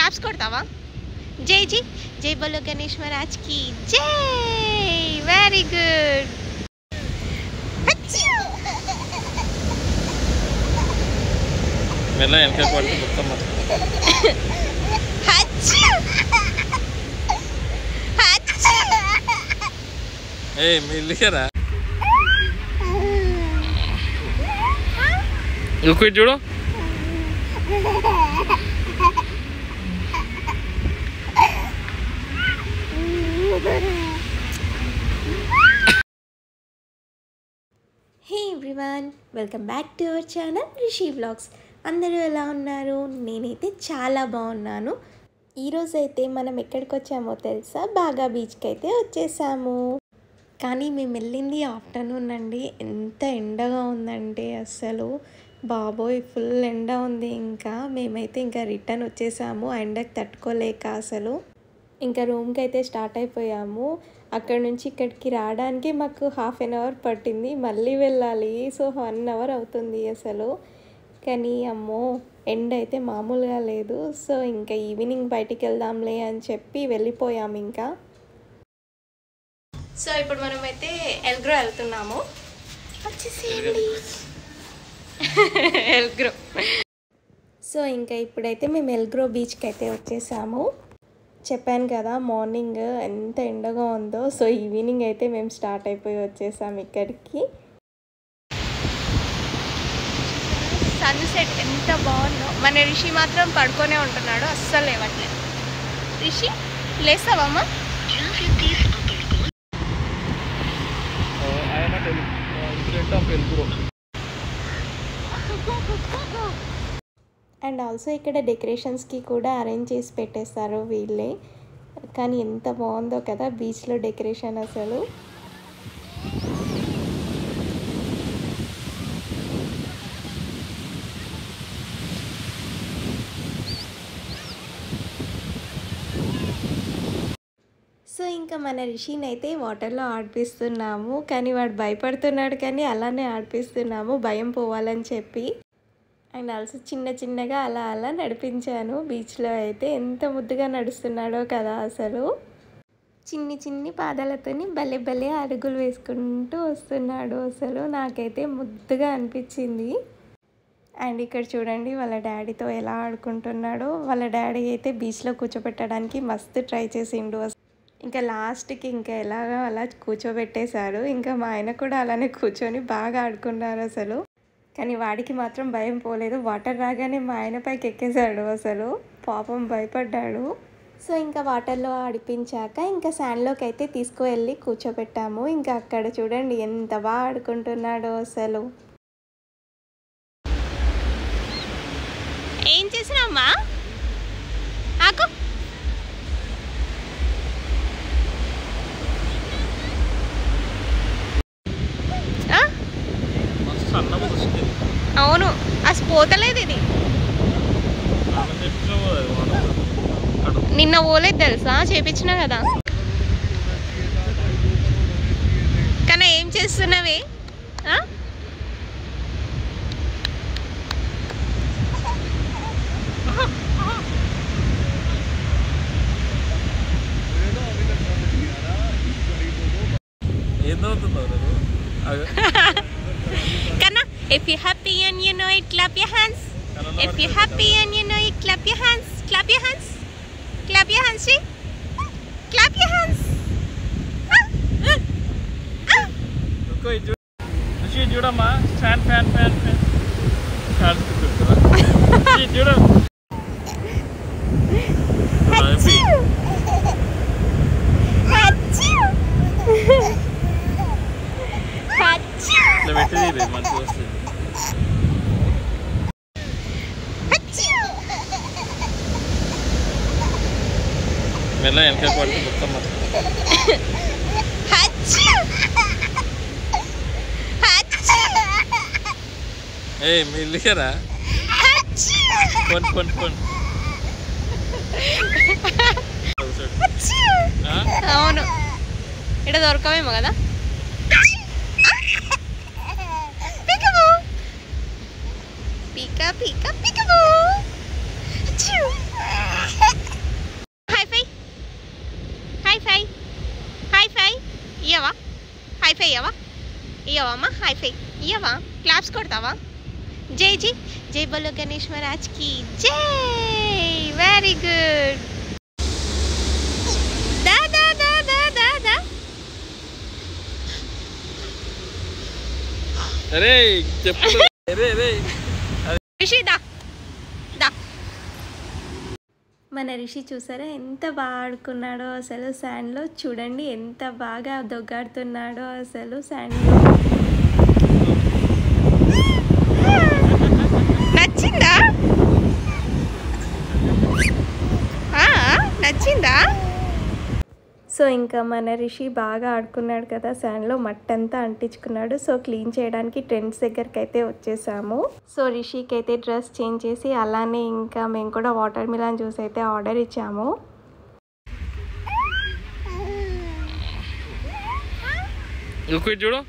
Claps కొడతావా? జై జై జై బోలో గణేష్ మహారాజ్ కి జై. Very good. మెల్ల వెనక పడుతూ మొత్తం మెల్లికరా చూడు. హే everyone, welcome back to our channel Rishi vlogs. అందరూ ఎలా ఉన్నారు? నేనైతే చాలా బాగున్నాను. ఈరోజైతే మనం ఎక్కడికి వచ్చామో తెలుసా? బాగా బీచ్కి అయితే వచ్చేసాము. కానీ మేము వెళ్ళింది ఆఫ్టర్నూన్ అండి. ఎంత ఎండగా ఉందంటే అస్సలు బాబోయ్, ఫుల్ ఎండ ఉంది. ఇంకా మేమైతే ఇంకా రిటర్న్ వచ్చేసాము ఎండకు తట్టుకోలేక. అసలు ఇంకా రూమ్కి అయితే స్టార్ట్ అయిపోయాము. అక్కడ నుంచి ఇక్కడికి రావడానికి మాకు 1/2 అవర్ పట్టింది. మళ్ళీ వెళ్ళాలి, సో 1 అవర్ అవుతుంది అసలు. కానీ అమ్మో, ఎండ అయితే మామూలుగా లేదు. సో ఇంకా ఈవినింగ్ బయటికి వెళ్దాంలే అని చెప్పి వెళ్ళిపోయాము ఇంకా. సో ఇప్పుడు మనమైతే ఎల్గ్రో వెళ్తున్నాము. వచ్చేసేయండి ఎల్గ్రో. సో ఇంకా ఇప్పుడైతే మేము ఎల్గ్రో బీచ్కి అయితే వచ్చేసాము. చెప్పాను కదా మార్నింగ్ ఎంత ఎండగా ఉందో. సో ఈవినింగ్ అయితే మేము స్టార్ట్ అయిపోయి వచ్చేసాము ఇక్కడికి. సన్సెట్ ఎంత బాగుందో. మన రిషి మాత్రం పడుకొనే ఉంటున్నాడు, అస్సలు లేవట్లేదు. రిషి లేస్తావమ్మా? అండ్ ఆల్సో ఇక్కడ డెకరేషన్స్కి కూడా అరేంజ్ చేసి పెట్టేస్తారు వీళ్ళే. కానీ ఎంత బాగుందో కదా బీచ్లో డెకరేషన్ అసలు. సో ఇంకా మన రిషిని అయితే వాటర్లో ఆడిపిస్తున్నాము. కానీ వాడు భయపడుతున్నాడు, కానీ అలానే ఆడిపిస్తున్నాము భయం పోవాలని చెప్పి. అండ్ ఆల్సో చిన్న చిన్నగా అలా అలా నడిపించాను బీచ్లో. అయితే ఎంత ముద్దుగా నడుస్తున్నాడో కదా అసలు. చిన్ని చిన్ని పాదాలతోని భలే భలే అడుగులు వేసుకుంటూ వస్తున్నాడు అసలు. నాకైతే ముద్దుగా అనిపించింది. అండ్ ఇక్కడ చూడండి వాళ్ళ డాడీతో ఎలా ఆడుకుంటున్నాడో. వాళ్ళ డాడీ అయితే బీచ్లో కూర్చోబెట్టడానికి మస్తు ట్రై చేసిండు. ఇంకా లాస్ట్కి ఇంకా ఎలాగో అలా కూర్చోబెట్టేశారు. ఇంకా మా ఆయన కూడా అలానే కూర్చొని బాగా ఆడుకున్నారు అసలు. కానీ వాడికి మాత్రం భయం పోలేదు. వాటర్ రాగానే మా ఆయన పైకి ఎక్కేశాడు అసలు. పాపం భయపడ్డాడు. సో ఇంకా వాటర్లో ఆడిపించాక ఇంకా శాండ్లోకి అయితే తీసుకువెళ్ళి కూర్చోబెట్టాము. ఇంకా అక్కడ చూడండి ఎంత బాగా ఆడుకుంటున్నాడో అసలు. ఏం చేసినామ్మా? ఆకు అవును, అసలు పోతలేదు ఇది. నిన్న పోలేదు తెలుసా, చేపించినా కదా. కానీ ఏం చేస్తున్నావే? Kana, if you're happy and you know it, clap your hands. If you're happy and you know it, clap your hands. Clap your hands. Clap your hands, see? Clap your hands. చూడమ్మా, fan fan fan fan చూడ. పెట్టేది మంచి వస్తుంది. మెల్ల వెనక పడుతూ మొత్తం మెల్లికరా అవును, ఇక్కడ దొరకవేమో కదా. Pika, pika, peekaboo! Achoo! ఇయ్యవా అమ్మ హైఫై ఇయ్యవా క్లాప్స్ కొడతావా జై జై జై బోలో గణేష్ మహారాజ్కి జై వెరీ గుడ్ దా దా దా దా దా దా అరే చెప్పు అరే అరే రిషి దా దా మన రిషి చూసారా ఎంత బాగా ఆడుకున్నాడో అసలు శాండ్లో చూడండి ఎంత బాగా దొగ్గాడుతున్నాడో అసలు శాండ్లో నచ్చిందా నచ్చిందా సో ఇంకా మన రిషి బాగా ఆడుకున్నాడు కదా శాండ్లో మట్టంతా అంటించుకున్నాడు సో క్లీన్ చేయడానికి ట్రెండ్స్ దగ్గరికి అయితే వచ్చేసాము సో రిషికి అయితే డ్రెస్ చేంజ్ చేసి అలానే ఇంకా మేము కూడా వాటర్ మిలన్ జ్యూస్ అయితే ఆర్డర్ ఇచ్చాము చూడు